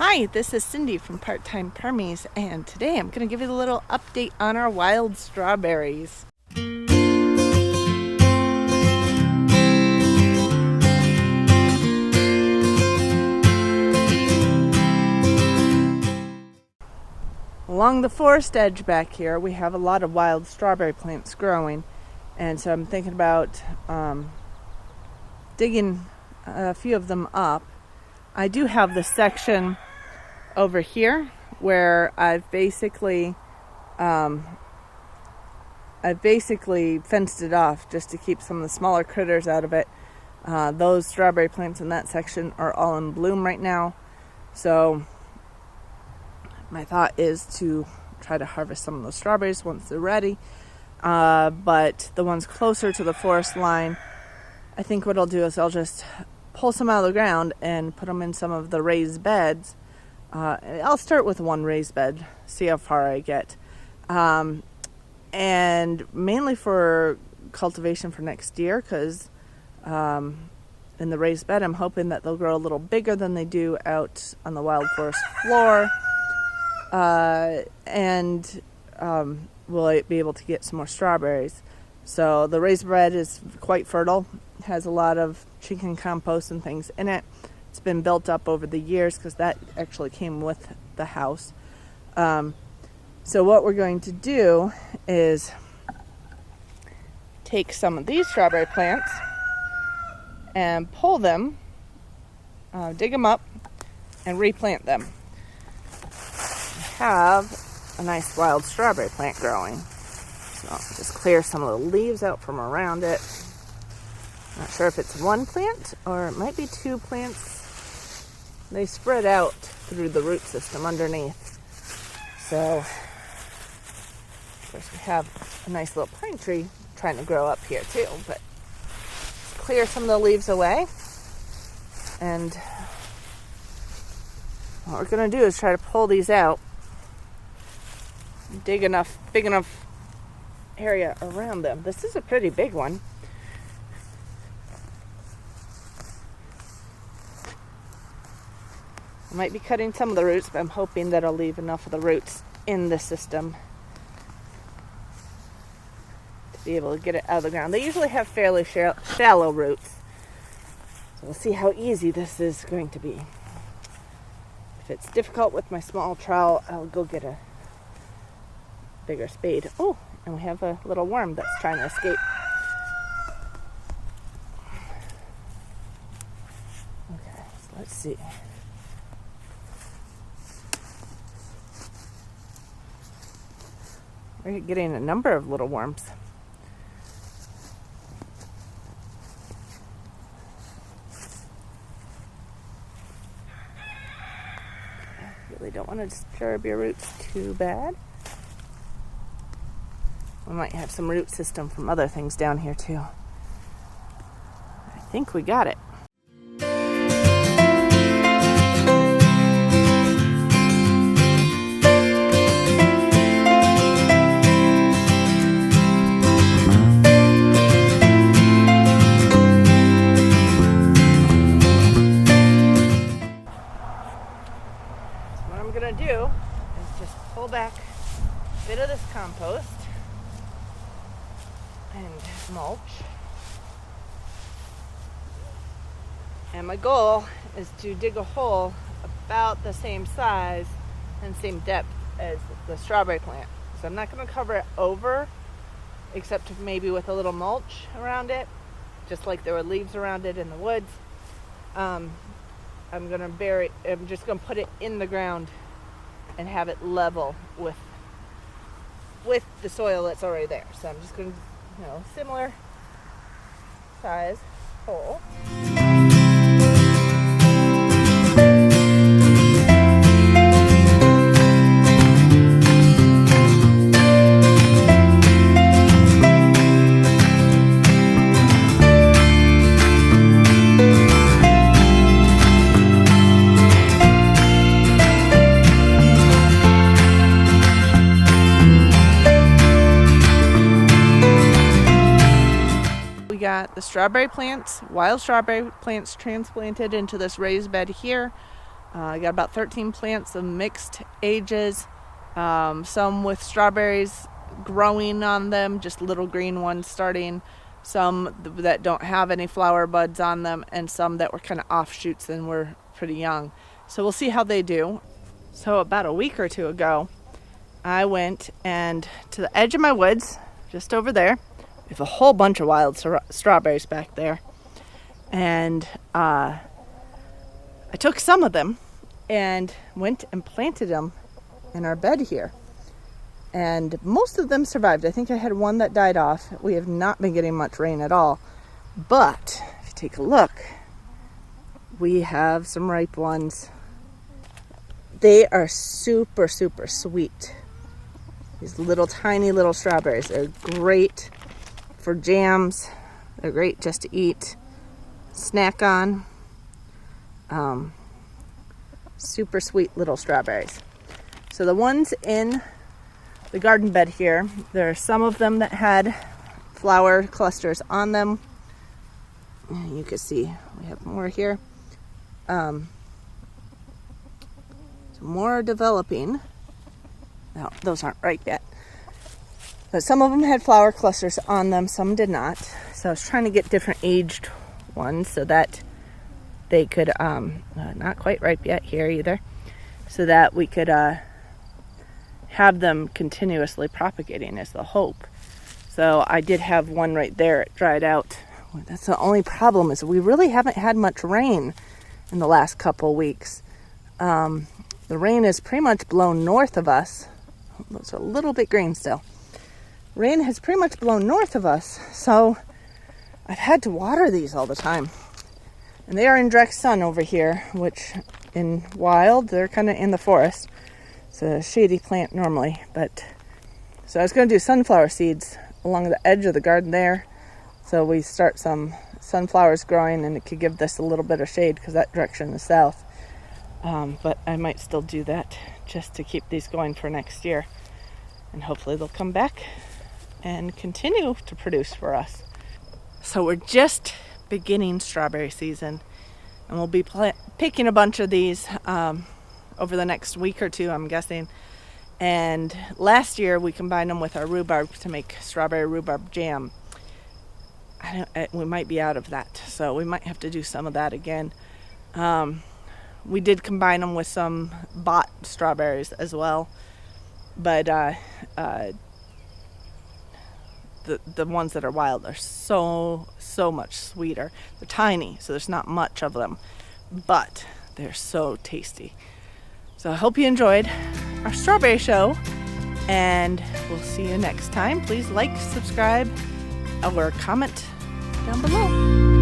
Hi, this is Cindy from Part-Time Permies, and today I'm going to give you a little update on our wild strawberries. Along the forest edge back here, we have a lot of wild strawberry plants growing, and so I'm thinking about digging a few of them up. I do have the section over here where I've basically fenced it off just to keep some of the smaller critters out of it. Those strawberry plants in that section are all in bloom right now, so my thought is to try to harvest some of those strawberries once they're ready. But the ones closer to the forest line, I think what I'll do is I'll just pull some out of the ground and put them in some of the raised beds. I'll start with one raised bed, see how far I get. And mainly for cultivation for next year, because in the raised bed I'm hoping that they'll grow a little bigger than they do out on the wild forest floor. And we'll be able to get some more strawberries. So the raised bed is quite fertile, has a lot of chicken compost and things in it. It's been built up over the years because that actually came with the house. So what we're going to do is take some of these strawberry plants and pull them, dig them up, and replant them. Have a nice wild strawberry plant growing. So I'll just clear some of the leaves out from around it. Not sure if it's one plant or it might be two plants. They spread out through the root system underneath. So, of course, we have a nice little pine tree trying to grow up here too. But clear some of the leaves away. And what we're going to do is try to pull these out. Dig enough, big enough area around them. This is a pretty big one. I might be cutting some of the roots, but I'm hoping that I'll leave enough of the roots in the system to be able to get it out of the ground. They usually have fairly shallow roots, so we'll see how easy this is going to be. If it's difficult with my small trowel, I'll go get a bigger spade. Oh, and we have a little worm that's trying to escape. Okay, so let's see. We're getting a number of little worms. I really don't want to disturb your roots too bad. We might have some root system from other things down here too. I think we got it. So what I'm going to do is just pull back a bit of this compost and mulch, and my goal is to dig a hole about the same size and same depth as the strawberry plant. So I'm not going to cover it over, except maybe with a little mulch around it, just like there were leaves around it in the woods. I'm just going to put it in the ground and have it level with the soil that's already there. So I'm just going to, similar size hole. Got the strawberry plants, wild strawberry plants transplanted into this raised bed here. I got about 13 plants of mixed ages, some with strawberries growing on them, just little green ones starting, some that don't have any flower buds on them, and some that were kind of offshoots and were pretty young. So we'll see how they do. So about a week or two ago, I went and to the edge of my woods, just over there, we have a whole bunch of wild strawberries back there, and I took some of them and went and planted them in our bed here. And most of them survived. I think I had one that died off. We have not been getting much rain at all. But if you take a look, we have some ripe ones. They are super, super sweet. These little tiny little strawberries. They're great for jams. They're great just to eat, snack on. Super sweet little strawberries. So the ones in the garden bed here, there are some of them that had flower clusters on them. You can see we have more here. Some more developing. No, those aren't ripe yet. But some of them had flower clusters on them, some did not. So I was trying to get different aged ones so that they could, not quite ripe yet here either, so that we could have them continuously propagating is the hope. So I did have one right there. It dried out. That's the only problem, is we really haven't had much rain in the last couple weeks. The rain is pretty much blown north of us. Those are a little bit green still. Rain has pretty much blown north of us, so I've had to water these all the time. And they are in direct sun over here, which in wild, they're kind of in the forest. It's a shady plant normally, but so I was going to do sunflower seeds along the edge of the garden there, so we start some sunflowers growing, and it could give this a little bit of shade because that direction is south. But I might still do that just to keep these going for next year, and hopefully they'll come back and continue to produce for us. So we're just beginning strawberry season, and we'll be picking a bunch of these over the next week or two, I'm guessing. And last year we combined them with our rhubarb to make strawberry rhubarb jam. We might be out of that, so we might have to do some of that again. We did combine them with some bought strawberries as well, but the ones that are wild are so much sweeter. They're tiny, so there's not much of them, but they're so tasty. So I hope you enjoyed our strawberry show, and we'll see you next time. Please like, subscribe, or comment down below.